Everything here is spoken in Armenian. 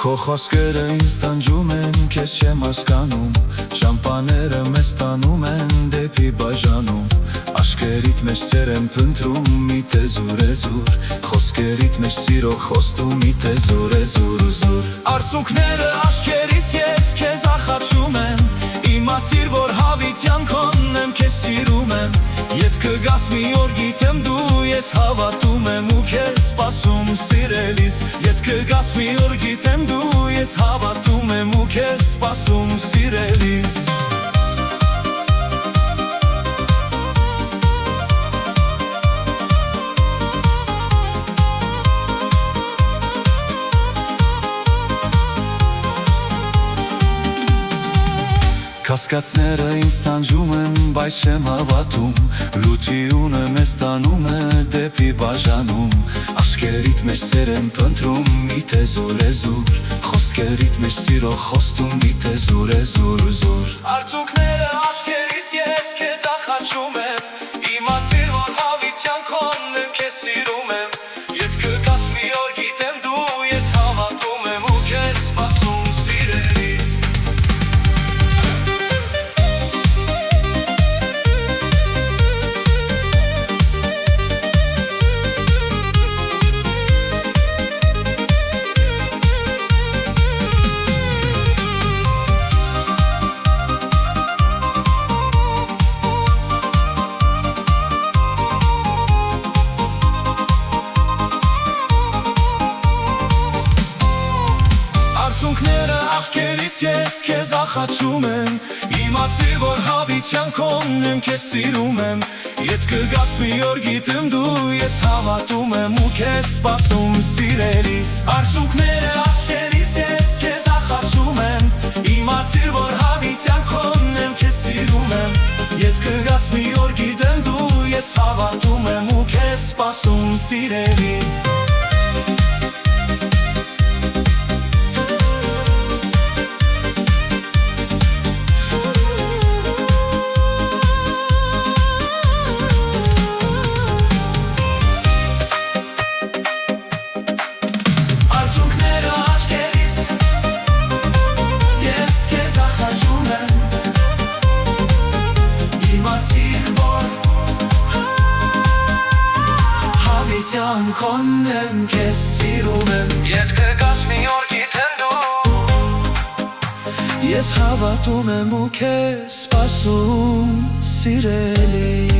Քո խոսքերը ինձ տանջում են, քեզ չեմ հասկանում, շամպաները մեզ տանում են դեպի բաժանում, աշկերիդ մեջ սեր եմ փնտրում, միթե զուր, խոսքերիդ մեջ սիրո խոստում, միթե զուր, Արցունքները աշկերիս ես քեզ ախաչում եմ, իմացիր, որ հավիտյան քոնն եմ, քեզ սիրում եմ, Ետ կգաս մի օր գիտեմ դու ես հավատում եմ ու քեզ սպասում սիրելիս, Ետ կգաս մի օր գիտեմ դու ես հավատում եմ ու քեզ սպասում սիրելիս Կասկածները ինձ տանջում են, բայց չեմ հավատում, Լութիունը մեզ տանում է դեպի բաժանում, Աշկերիդ մեջ սեր եմ փնտրում, միթե զուր, Խոսքերիդ մեջ սիրո խոստում, միթե զուր, Արցունքները աշկերիս ես քեզ ախաչում եմ, Իմացիր, որ հավիտյան քոնն եմ, քեզ սիրում եմ, Ետ կգաս մի օր գիտեմ դու ես հավատում եմ ու քեզ սպասում սիրելիս Արցունքները աղքերիս ես քեզ ախաչում եմ, Իմացիր, որ հավիտյան քոնն եմ, քեզ սիրում եմ, Ետ կգաս մի օր գիտեմ դու ես հավատում եմ ու քեզ սպասում սիրելիս Արցունքները աղքերիս ես քեզ ախաչում եմ, Իմացիր, որ հավիտյան քոնն եմ, քեզ սիրում եմ, Ետ կգաս մի օր գիտեմ դու ես հավատում եմ ու քեզ սպասում սիրելիս Հավիտյան քոնն եմ, քեզ սիրում եմ, Ետ կգաս մի օր գիտեմ դու Ես հավատում եմ ու քեզ սպասում սիրելի